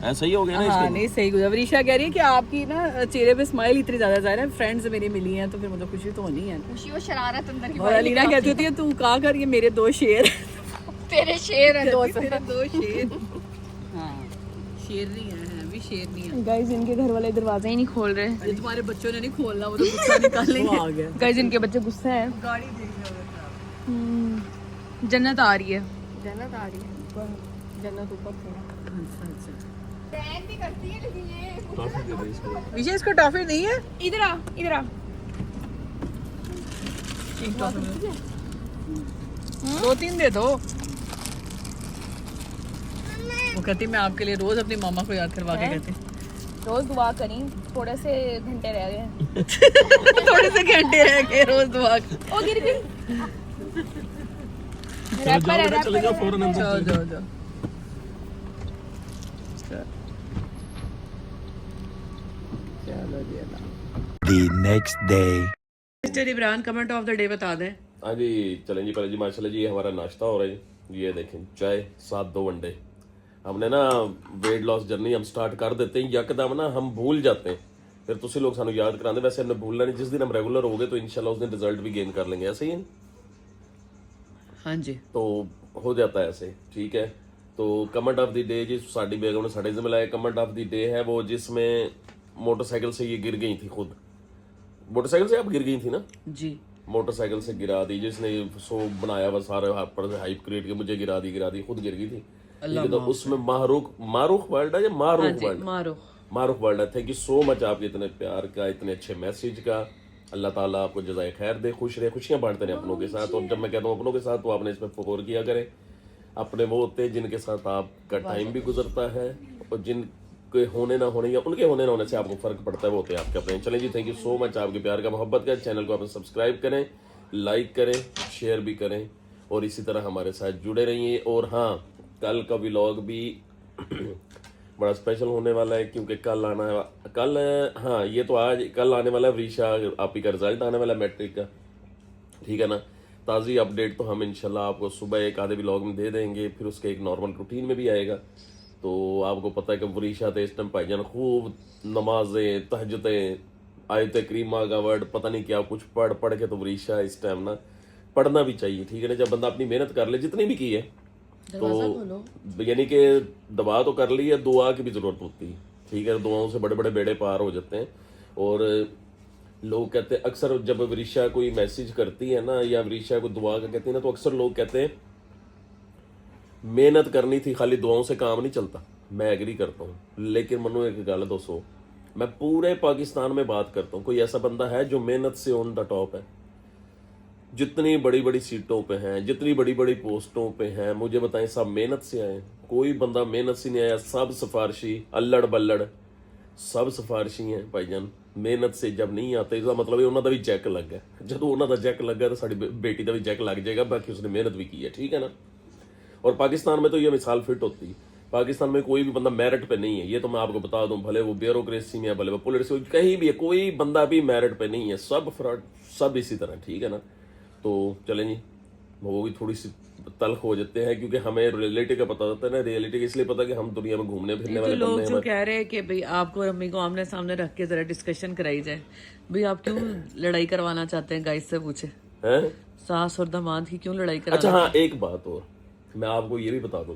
ऐसा ही हो गया ना इसका। हाँ नहीं सही गुजरा। वरीशा कह रही है कि आपकी ना चेहरे पे स्माइल इतनी ज्यादा ज़ाहिर है, फ्रेंड्स मेरी मिली हैं तो फिर मुझे खुशी तो होनी है। खुशी वो शरारत अंदर की। और अलीना कहती होती है तू कहा कर, ये मेरे 2 शेर तेरे शेर है दो। तेरे 2 शेर। हाँ शेरनी है भी शेरनी है। गाइस इनके घर वाले दरवाजा ही नहीं खोल रहे। ये तुम्हारे बच्चों ने नहीं खोलना, वो तो गुस्सा निकालेंगे। आ गया गाइस इनके बच्चे गुस्सा है। गाड़ी देख लो। जन्नत आ रही है। जन्नत आ रही है, जन्नत ऊपर से। अच्छा टैग भी करती है लेकिन ये टॉफी दे दे इसको। विजय इसको टॉफी नहीं है। इधर आ 2-3 दे दो। वो कहती मैं आपके लिए रोज अपनी मामा को याद करवा के कहती। रोज दुआ करी, थोड़े से घंटे रह गए। थोड़े से घंटे रह गए रोज दुआ। ओ गिर गई। चले जाओ फौरन अंदर। जाओ The next day. Mister Imran comment of the day बता दें। हाँ जी चलें जी, पहले जी माशाल्लाह जी हमारा नाश्ता हो रहा है जी। ये देखें चाय साथ 2 अंडे। हमने ना वेट लॉस जर्नी हम स्टार्ट कर देते हैं, यकदम ना हम भूल जाते हैं, फिर तुसी लोग सानू याद कराते। वैसे हमने भूलना नहीं, जिस दिन हम रेगुलर हो गए तो इंशाल्लाह उस दिन रिजल्ट भी गेन कर लेंगे, ऐसे ही है। हाँ जी तो हो जाता है ऐसे, ठीक है। तो कमेंट ऑफ द डे जी साडी बेगम ने साढ़े जिम्मे लाया। कमेंट ऑफ द डे है वो जिसमें मोटरसाइकिल से ये गिर गई थी खुद। मोटरसाइकिल से आप गिर गई थी ना जी। मोटरसाइकिल से गिरा दी, जिसने शो बनाया हुआ सारे पर हाइप क्रिएट के मुझे गिरा दी, खुद गिर गई थी। ठीक है, तो उसमें मारूख वर्ल्ड है या मारूख वर्ल्ड है। थैंक यू सो मच आपके इतने प्यार का, इतने अच्छे मैसेज का। अल्लाह ताला आपको जज़ाए खैर दे, खुश रहे, खुशियां बांटते रहे अपनों के साथ। और जब मैं कहता हूँ अपनों के साथ, तो आपने इसमें फौर किया करें। अपने वो होते हैं जिनके साथ आपका टाइम भी गुजरता है, और जिनके होने ना होने या उनके होने ना होने से आपको फर्क पड़ता है, वो होते हैं आपके अपने। चलें जी, थैंक यू सो मच आपके प्यार का, मोहब्बत का। चैनल को आप सब्सक्राइब करें, लाइक करें, शेयर भी करें, और इसी तरह हमारे साथ जुड़े रहिए। और हाँ, कल का व्लॉग भी बड़ा स्पेशल होने वाला है, क्योंकि हाँ ये तो कल आने वाला है वरीशा आपी का रिजल्ट आने वाला है मैट्रिक का। ठीक है ना, ताज़ी अपडेट तो हम इंशाल्लाह आपको सुबह एक आधे व्लॉग में दे देंगे, फिर उसके एक नॉर्मल रूटीन में भी आएगा। तो आपको पता है कि वरीशा तो इस टाइम भाईजान खूब नमाजें, तहज्जुदें, आयत करीमा का वर्ड पता नहीं क्या कुछ पढ़ के, तो वरीशा इस टाइम ना पढ़ना भी चाहिए। ठीक है ना, जब बंदा अपनी मेहनत कर ले, जितनी भी की है, तो यानी कि दवा तो कर ली है, दुआ की भी जरूरत होती है। ठीक है, दुआओं से बड़े बड़े बेड़े पार हो जाते हैं। और लोग कहते हैं अक्सर, जब वरीशा कोई मैसेज करती है ना, या वरीशा को दुआ का कहती है ना, तो अक्सर लोग कहते हैं मेहनत करनी थी, खाली दुआओं से काम नहीं चलता। मैं एग्री करता हूँ, लेकिन मनो एक गल दोस्तों, मैं पूरे पाकिस्तान में बात करता हूँ, कोई ऐसा बंदा है जो मेहनत से ऑन द टॉप है? जितनी बड़ी बड़ी सीटों पे हैं, जितनी बड़ी बड़ी पोस्टों पे हैं, मुझे बताएं, सब मेहनत से आए? कोई बंदा मेहनत से नहीं आया। सब सिफारशी, अल्लड़ बल्लड़, सब सिफारशी हैं भाईजान। मेहनत से जब नहीं आते, इसका मतलब उन्हों का भी चैक लग गया। जो उन्हों का चैक लग गया, तो साड़ी बेटी का भी चैक लग जाएगा, बाकी उसने मेहनत भी की है। ठीक है ना। और पाकिस्तान में तो ये मिसाल फिट होती है। पाकिस्तान में कोई भी बंदा मेरिट पे नहीं है, ये तो मैं आपको बता दूं। भले वो ब्यूरोक्रेसी में है, भले वो पुलिस, कहीं भी है, कोई बंदा भी मेरिट पे नहीं है। सब फ्रॉड, सब इसी तरह। ठीक है ना। तो चलें जी, वो भी थोड़ी सी तल्ख हो जाते हैं, क्योंकि हमें रियलिटी का पता होता है ना। रियलिटी इसलिए पता कि हम दुनिया में घूमने फिरने वाले लोग जो कह रहे हैं कि भाई आपको और अम्मी को आमने सामने रख के जरा डिस्कशन कराई जाए, भाई आप क्यों लड़ाई करवाना चाहते हैं? गाइस से पूछे, सास और दामाद की क्यों लड़ाई करा? अच्छा हाँ, एक बात और मैं आपको ये भी बता दूं।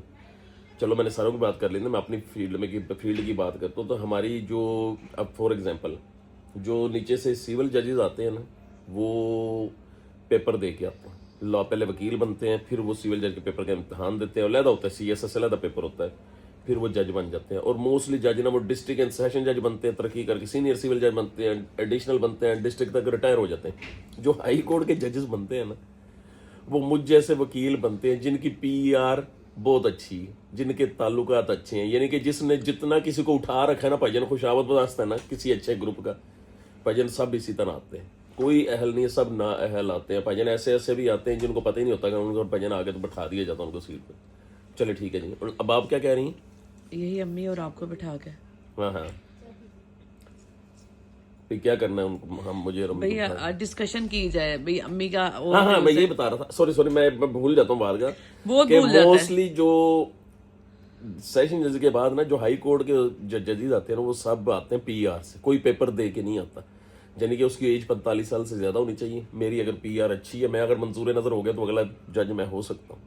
चलो मैंने सारों की बात कर ली ना, मैं अपनी फील्ड की बात करता हूँ। तो हमारी जो, अब फॉर एग्जांपल, जो नीचे से सिविल जजेस आते हैं ना, वो पेपर दे के आते हैं। लॉ पहले वकील बनते हैं, फिर वो सिविल जज के पेपर का इम्तहान देते हैं, और अलहदा होता है, CSS अलहदा पेपर होता है, फिर वो जज बन जाते हैं। और मोस्टली जज ना वो डिस्ट्रिक्ट एंड सेशन जज बनते हैं, तरक्की करके सीनियर सिविल जज बनते हैं, एडिशनल बनते हैं, डिस्ट्रिक्ट तक रिटायर हो जाते हैं। जो हाई कोर्ट के जजेस बनते हैं ना, वो मुझ जैसे वकील बनते हैं, जिनकी PR बहुत अच्छी है, जिनके ताल्लुकात अच्छे हैं। यानी कि जिसने जितना किसी को उठा रखा है ना भाईजान, खुशावत बदास्ता है ना किसी अच्छे ग्रुप का, भाईजान सब इसी तरह आते हैं। कोई अहल नहीं है, सब ना अहल आते हैं भाईजान। ऐसे ऐसे भी आते हैं जिनको पता ही नहीं होता कि उनको भाईजान आगे तो बैठा दिया जाता है उनको सीट पे। चले ठीक है जी। और अब आप क्या कह रही हैं? यही अम्मी और आपको बिठा के, हाँ हाँ, फिर क्या करना है उनको? हम मुझे भैया डिस्कशन की जाए भाई अम्मी का। हाँ हाँ, मैं ये बता रहा था, सॉरी मैं भूल जाता हूँ बात का। वो भूल जाता है मोस्टली जो सेशन जज के बाद ना, जो हाई कोर्ट के जजेस आते हैं ना, वो सब आते हैं PR से, कोई पेपर दे के नहीं आता। यानी कि उसकी एज 45 साल से ज्यादा होनी चाहिए। मेरी अगर PR अच्छी है, मैं अगर मंजूर नजर हो गया, तो अगला जज मैं हो सकता हूँ।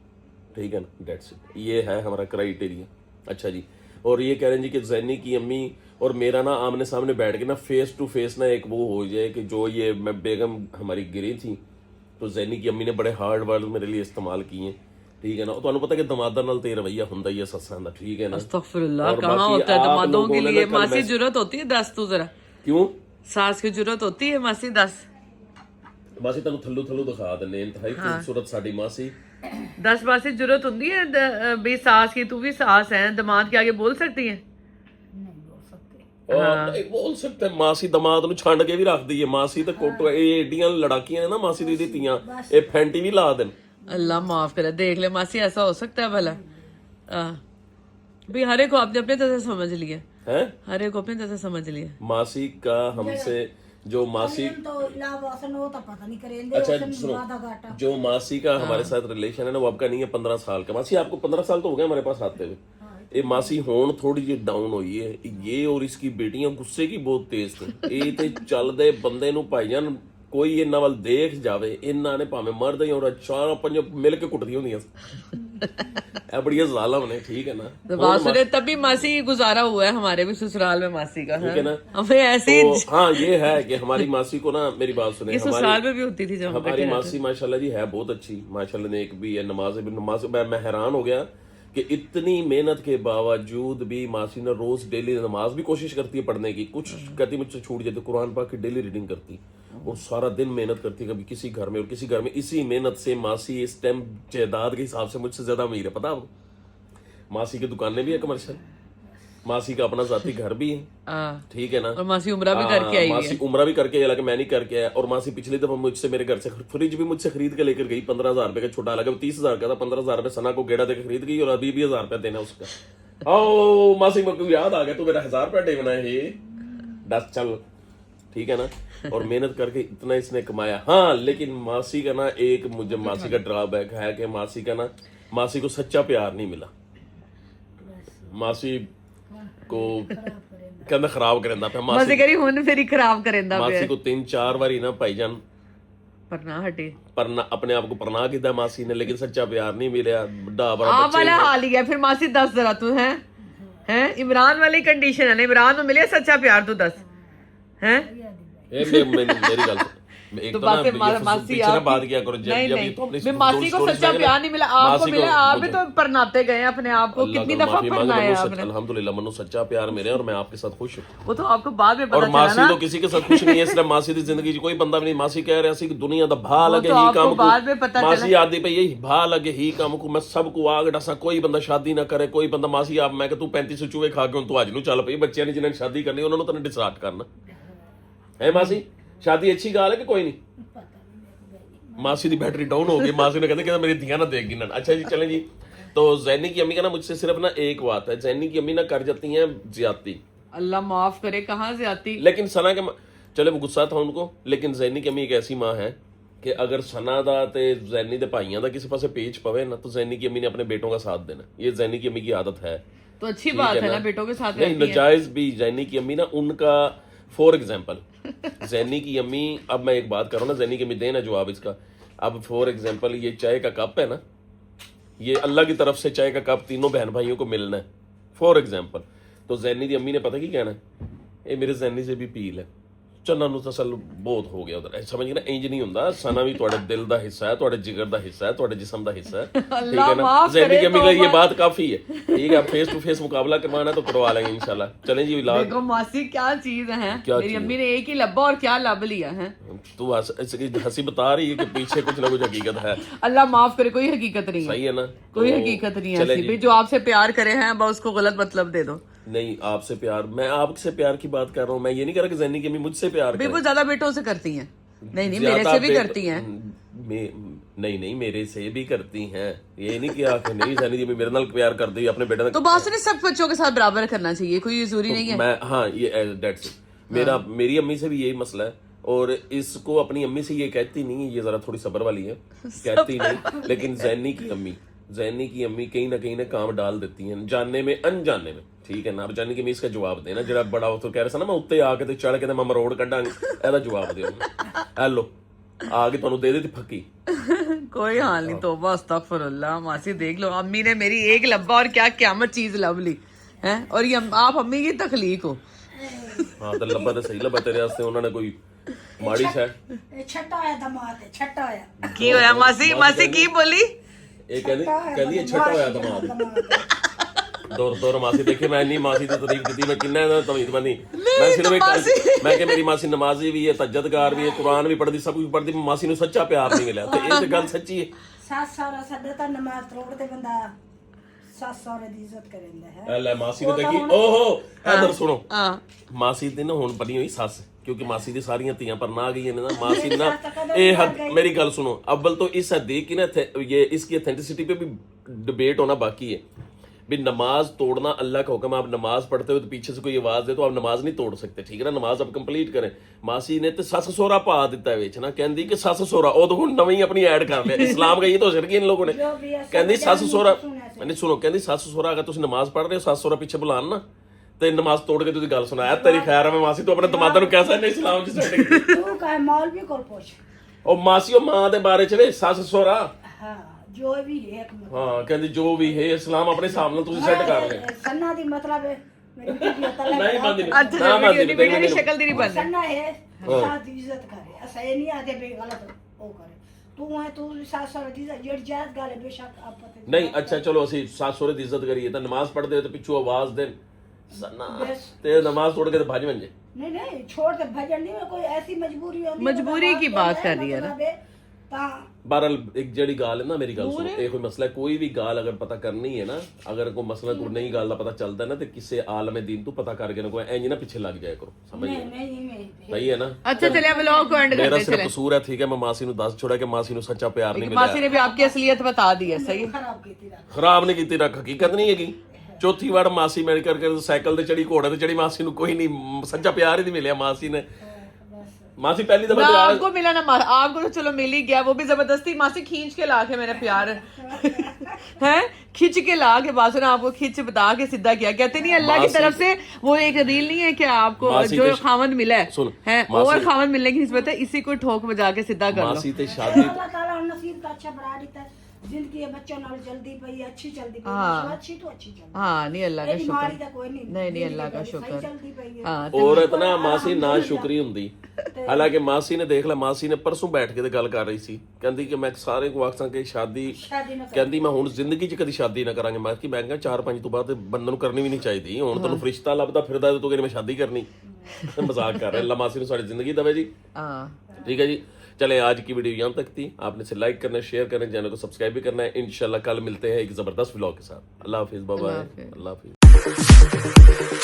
ठीक है ना, डेट्स इट, ये है हमारा क्राइटेरिया। अच्छा जी, और ये कह रहे हैं जी कि जैनी की अम्मी और मेरा ना आमने सामने बैठ के ना, फेस टू फेस ना एक वो हो जाए कि जो ये मैं बेगम हमारी गिरी थी, तो जैनी की अम्मी ने बड़े हार्ड वर्ड मेरे लिए इस्तेमाल किए। ठीक है ना। तो पता है कि दमादा नाल ते रवैया हुंदा ही है सस्सां दा। ठीक है ना। अस्तगफिरुल्लाह, कहाँ होता है दमादों के लिए? मासी जरूरत होती है? दस तू जरा, क्यों सास की जरूरत होती है? मासी दस, मासी तेन थल्लू दिखा देने, इंतहाई खूबसूरत साडी मासी। 10 मासी जरूरत होती है भाई सास की? तू भी सास है, दमाद के आगे बोल सकती है? नहीं बोल सकते। मासी दमाद ਨੂੰ ਛੰਡ ਕੇ ਵੀ ਰੱਖਦੀ ਹੈ। ਮਾਸੀ ਤੇ ਕੋਟੋ ਇਹ ਏਡੀਆਂ ਲੜਾਕੀਆਂ ਨੇ ਨਾ ਮਾਸੀ ਦੀ ਧੀਆਂ, ਇਹ ਫੈਂਟੀ ਵੀ ਲਾ ਦੇਣ। अल्लाह माफ करे। देख ले मासी, ऐसा हो सकता है भला? भाई हर एक को आपने अपने तरह समझ लिया है, हर एक को अपने तरह समझ लिया। मासी का हमसे जो मासी, अच्छा सुनो, जो मासी का हमारे साथ रिलेशन है ना, वो आपका नहीं है 15 साल का। मासी आपको 15 साल तो हो गए हमारे पास आते हुए। ये मासी होन थोड़ी जी डाउन हुई है। ये और इसकी बेटियां गुस्से की बहुत तेज थी। ये ते चलदे बंदे नूं भाईजान कोई इन्हां वल देख जावे, इन्हां ने भावें मर्द ही और 4-5 मिल के कुटदी होंदियां। है बढ़िया जालम ने, ठीक है ना। तो बासु ने तभी मासी गुजारा हुआ है हमारे भी ससुराल में मासी का, ठीक है ना। हमें ऐसे तो हाँ ये है कि हमारी मासी को ना, मेरी बात सुने, ससुराल में भी होती थी जब हम हमारी मासी माशाल्लाह जी है बहुत अच्छी, माशाल्लाह ने एक भी है, नमाज मैं हैरान हो गया कि इतनी मेहनत के बावजूद भी मासी ने रोज डेली नमाज भी कोशिश करती है पढ़ने की, कुछ कहती मुझसे छूट जाती, कुरान पाक की डेली रीडिंग करती और सारा दिन मेहनत करती, कभी किसी घर में और किसी घर में। इसी मेहनत से मासी इस टाइम जायदाद के हिसाब से मुझसे ज्यादा अमीर है, पता आपको। मासी की दुकानें भी है कमर्शियल, मासी का अपना जाती घर भी है, ठीक है ना। और मासी उम्रा भी करके आई है, मासी उम्रा भी करके आई, हालांकि मैं नहीं करके आया। और मासी पिछली दफा मुझसे मेरे घर से फ्रिज भी मुझसे खरीद के लेकर गई, 15,000 रुपए का छोटा, हालांकि 30,000 का था, 15,000 रुपए सना को गेड़ा देकर खरीद गई और अभी भी 1,000 रुपया देना उसका। ओ मासी मेरे को याद आ गया, तू मेरा 1,000 रुपया डे बनाए हे, दस चल, ठीक है ना। और मेहनत करके इतना इसने कमाया। हाँ लेकिन मासी का ना एक मुझे मासी का ड्रॉबैक है कि मासी का ना, मासी को सच्चा प्यार नहीं मिला। मासी को कहना खराब करेंदा पे, मासी करी हुन फेरी खराब करेंदा पे, मासी को 3-4 बारी ना भाईजान परना हटे, परना अपने आप को परना किया मासी ने, लेकिन सच्चा प्यार नहीं मिला। बुढ़ा बड़ा आप वाला हाल ही है। फिर मासी दस जरा तू है इमरान वाली कंडीशन है ना, इमरान में मिले सच्चा प्यार, तू दस है मेरी गल एक तो ना मासी आप बात किया करो, जब तो अपनी मासी को सच्चा प्यार नहीं मिला, आपको मिला, आप भी तो परनाते गए अपने आप को, कितनी दफा परनाया आपने। अल्हम्दुलिल्लाह मनु सच्चा प्यार मिले और मैं आपके साथ खुश हूं। वो तो आपको बाद में पता और मासी तो किसी के साथ खुश नहीं है, इसलिए मासी की जिंदगी च कोई बंदा भी नहीं। मासी कह रहा सी कि दुनिया दा भा लगे ही काम को, मासी आदी पे यही भा लगे ही काम को, मैं सबको आग डसा, कोई बंदा शादी ना करे, कोई बंदा मासी आप मैं कि तू 35 चूहे खा के तू अज नूं चल पई, बच्चियां ने जिन्हां ने शादी करनी उन्हां नूं तने डिसरार्ट करना है। मासी शादी अच्छी गल है कि कोई नहीं। मासी की बैटरी डाउन हो गई, मासी ने कहते मेरी धियां ना देगी ना। अच्छा जी चलें जी। तो जैनी की अम्मी का ना मुझसे सिर्फ ना एक बात है, जैनी की अम्मी ना कर जाती हैं ज्यादती, अल्लाह माफ करे, कहाँ ज्यादती। लेकिन सना के चले वो गुस्सा था उनको, लेकिन जैनी की अम्मी एक ऐसी माँ है कि अगर सना दा ते जैनी दे भाइयों दा किसी पासे पेच पवे ना, तो जैनी की अम्मी ने अपने बेटों का साथ देना। ये जैनी की अम्मी की आदत है, तो अच्छी बात है ना, बेटों के साथ नहीं नजायज भी। जैनी की अम्मी ना उनका फॉर एग्जाम्पल जैनी की अम्मी, अब मैं एक बात कर रहा हूँ ना, जैनी की अम्मी देना जवाब इसका। अब फॉर एग्जाम्पल ये चाय का कप है ना, ये अल्लाह की तरफ से चाय का कप तीनों बहन भाइयों को मिलना है, फॉर एग्जाम्पल। तो जैनी की अम्मी ने पता की कहना है, ये मेरे जैनी से भी पील है, चन्ना नूं तसल बहुत हो गया उधर, समझ ना, इंज नहीं हुंदा। सना भी तुहाडे दिल दा हिस्सा है, तुहाडे जिगर दा हिस्सा है, तुहाडे जिस्म दा हिस्सा है, ठीक है ना। जैनी की अम्मी के लिए ये बात काफी है, ठीक है। फेस टू फेस मुकाबला करवाना तो करवा लेंगे इंशाल्लाह। चलें जी इलाज। देखो मासी क्या चीज है, मेरी अम्मी ने एक ही लब्बा और क्या लब लिया है। तू हंसी बता रही है कि पीछे कुछ ना कुछ हकीकत है। अल्लाह माफ करे, कोई हकीकत नहीं है, सही है ना, कोई हकीकत नहीं है ऐसी भी। जो आपसे प्यार करे हैं अब उसको गलत मतलब दे दो। नहीं आपसे प्यार, मैं आपसे प्यार की बात कर रहा हूँ, मैं ये नहीं कर रहा कि जैनी की अम्मी मुझसे प्यार करे। वो ज्यादा बेटों से करती हैं, नहीं मेरे से भी करती हैं, नहीं मेरे से भी करती हैं, ये नहीं किया कि नहीं जैनी की अम्मी मेरे नाल प्यार कर दी अपने बेटे। तो बात ने सब बच्चों के साथ बराबर करना चाहिए, कोई जरूरी नहीं है। मैं हाँ ये दैट्स मेरी अम्मी से भी यही मसला है, और इसको अपनी अम्मी से ये कहती नहीं, ये जरा थोड़ी सब्र वाली है, कहती नहीं। लेकिन जैनी की अम्मी कहीं ना काम डाल देती हैं, जानने में अनजाने में, ठीक है ना। अब जानी कि मैं इसका जवाब देना, जरा बड़ा उतो कह रहा ना मैं उत्ते आके ते चढ़ के मैं मरोड़ कढांगी, एदा जवाब दिओ। हेलो आगे तुहानू दे देती फक्की। कोई हाल नहीं, तौबा अस्तगफुरुल्लाह। मासी देख लो, अम्मी ने मेरी एक लब्बा और क्या क़यामत चीज लब ली है, और ये आप अम्मी की तखलीक हो। हाँ तो लब्बा तो सही लब्बा तेरे वास्ते, उन्होंने कोई माड़ी है छट्टा आया दमाद है, छट्टा आया की होया मासी की बोली, ये कहंदी छट्टा होया दमाद दौर मासी देखिए, मैं नहीं मासी की तारीफ की, मैं किन्ना तमीज बनी, मैं सिर्फ मैं कि मेरी मासी नमाजी भी है, तज्जदगार भी है, कुरान भी पढ़ती, सब कुछ पढ़ती, मासी नूं सच्चा प्यार नहीं मिला। तो ये गल सच्ची है। सास सौरा साडे तां नमाज तोड़ते बंदा सास सौरे दी इज्जत करेंदा है। ले मासी ने देखी, ओहो इधर सुनो, मासी दी ना हुण बनी हुई सस, क्योंकि मासी दी सारियां तियां पर ना गई ने ना, मासी ना ए हद, मेरी गल सुनो, अव्वल तो इस हदीस की ना ये इसकी ऑथेंटिसिटी पे भी डिबेट होना बाकी है। भी नमाज तोड़ना अल्लाह का हुक्म, आप नमाज पढ़ते हो तो पीछे से कोई आवाज दे तो आप नमाज नहीं तोड़ सकते, ठीक है ना। नमाज आप कंप्लीट करें। मासी ने तो सस सोहरा पा दिता है विच ना, कहंदी कि सस सोहरा ओ तो नवी अपनी ऐड कर लिया, इस्लाम का ये तो शिरक इन लोगों ने। कहंदी सस सोहरा नहीं सुनो, कहंदी सस सोहरा अगर तुम नमाज पढ़ रहे हो, सस सोहरा पीछे बुलान ना ते नमाज तोड़ के तुझे गल सुनाया तेरी खैर है। मैं मासी तो अपने दमादा नु कैसा नहीं इस्लाम च सेट तू कहे मौलवी कोल पूछ, ओ मासी ओ मां दे बारे च वे सस सोहरा, हां ਜੋ ਵੀ ਹੈ ਇੱਕ ਮਤਲਬ ਹਾਂ ਕਹਿੰਦੀ ਜੋ ਵੀ ਹੈ ਇਸਲਾਮ ਆਪਣੇ ਹਿਸਾਬ ਨਾਲ ਤੁਸੀਂ ਸੈੱਟ ਕਰ ਰਹੇ ਸੰਨਾ ਦੀ ਮਤਲਬ ਹੈ ਮੇਰੀ ਵੀਡੀਓ ਤਾਂ ਨਹੀਂ ਬੰਦੀ अच्छा वीडियो की शक्ल दी नहीं बन संना है साथ की इज्जत करे ऐसा ये नहीं आते भी गलत वो करे तू है तू सास सौरे ਦੀ ਇੱਜ਼ਤ ਜਿਹੜੀ ਜਾਇਜ਼ ਗੱਲ ਹੈ ਬੇਸ਼ੱਕ ਆਪਾਂ ਤੇ ਨਹੀਂ ਅੱਛਾ ਚਲੋ ਅਸੀਂ ਸੱਸ ਸਹੁਰੇ ਦੀ ਇੱਜ਼ਤ ਕਰੀਏ ਤਾਂ ਨਮਾਜ਼ ਪੜ੍ਹਦੇ ਹੋ ਤੇ ਪਿੱਛੋਂ ਆਵਾਜ਼ ਦੇਣ ਸਨਾ ਤੇ ਨਮਾਜ਼ ਤੋੜ ਕੇ ਤੇ ਭੱਜ ਵੰਜੇ नहीं नहीं छोड़ के भजन नहीं कोई ऐसी मजबूरी होती मजबूरी की बात कर रही है ना बहरहाल एक जड़ी गाल है ना मेरी गल सुनो ये कोई मसला है कोई भी गाल अगर पता करनी है ना अगर कोई मसला कोई नई गाल का पता चलता है ना तो किसी आलम दीन तू पता करके ना कोई इंज ना पीछे लग जाया करो समझ सही है ना अच्छा चलिए अब व्लॉग को एंड मेरा करते सिर्फ चले कसूर है ठीक है मैं मासी नु दस छोड़ा कि मासी नु सच्चा प्यार नहीं मासी मिला ने भी आपकी असलियत बता दी है सही खराब नहीं की रख हकीकत नहीं हैगी चौथी बार मासी मेरे करके साइकिल ते चढ़ी घोड़े ते चढ़ी मासी नु कोई नहीं सच्चा प्यार ही नहीं मिला मासी ने मासी पहली दफा ना आपको मिला ना आपको तो चलो मिल ही गया वो भी जबरदस्ती मासी खींच के ला के मेरा प्यार है खींच के ला के बासु ने आपको खींच बता के सीधा किया कहते नहीं अल्लाह की तरफ से वो एक रील नहीं है कि आपको जो खावंद मिला है और खावंद मिलने की निस्बत है इसी को ठोक बजा के सीधा कर लो मासी ते शादी अल्लाह ताला नसीब का अच्छा बना देता है जिंदगी है बच्चों नाल जल्दी पई अच्छी चलती पई अच्छी तो अच्छी चलती हाँ नहीं अल्लाह का बीमारी शुक्र दा कोई नहीं नहीं अल्लाह का शुक्र चलती पई है हाँ औरत ना मासी ना शुक्री ਹੁੰਦੀ ਹਾਲਾਂਕਿ ਮਾਸੀ ਨੇ ਦੇਖ ਲੈ ਮਾਸੀ ਨੇ ਪਰਸੋਂ ਬੈਠ ਕੇ ਤੇ ਗੱਲ ਕਰ ਰਹੀ ਸੀ ਕਹਿੰਦੀ ਕਿ ਮੈਂ ਸਾਰੇ ਨੂੰ ਆਖਾਂ ਕਿ ਸ਼ਾਦੀ ਕਹਿੰਦੀ ਮੈਂ ਹੁਣ ਜ਼ਿੰਦਗੀ 'ਚ ਕਦੀ ਸ਼ਾਦੀ ਨਾ ਕਰਾਂਗੇ ਮੈਂ ਕਿ ਕਿਹਾ 4-5 ਤੋਂ ਬਾਅਦ ਬੰਦੇ ਨੂੰ ਕਰਨੀ ਵੀ ਨਹੀਂ ਚਾਹੀਦੀ ਹੁਣ ਤੈਨੂੰ ਫਰਿਸ਼ਤਾ ਲੱਭਦਾ ਫਿਰਦਾ ਤੇ ਤੂੰ ਕਹਿੰਦੀ ਮੈਂ ਸ਼ਾਦੀ ਕਰਨੀ ਤੇ ਮਜ਼ਾਕ ਕਰ ਰਿਹਾ ਅੱਲਾ ਮਾਸੀ ਨੂੰ ਸਾਡੀ ਜ਼ਿੰਦਗੀ ਦੇਵੇ ਜੀ हाँ ठीक है जी चले आज की वीडियो यहाँ तक थी आपने इसे लाइक करना है शेयर करना है चैनल को सब्सक्राइब भी करना है इंशाल्लाह कल मिलते हैं एक जबरदस्त व्लॉग के साथ अल्लाह हाफिज बाय बाय अल्लाह हाफिज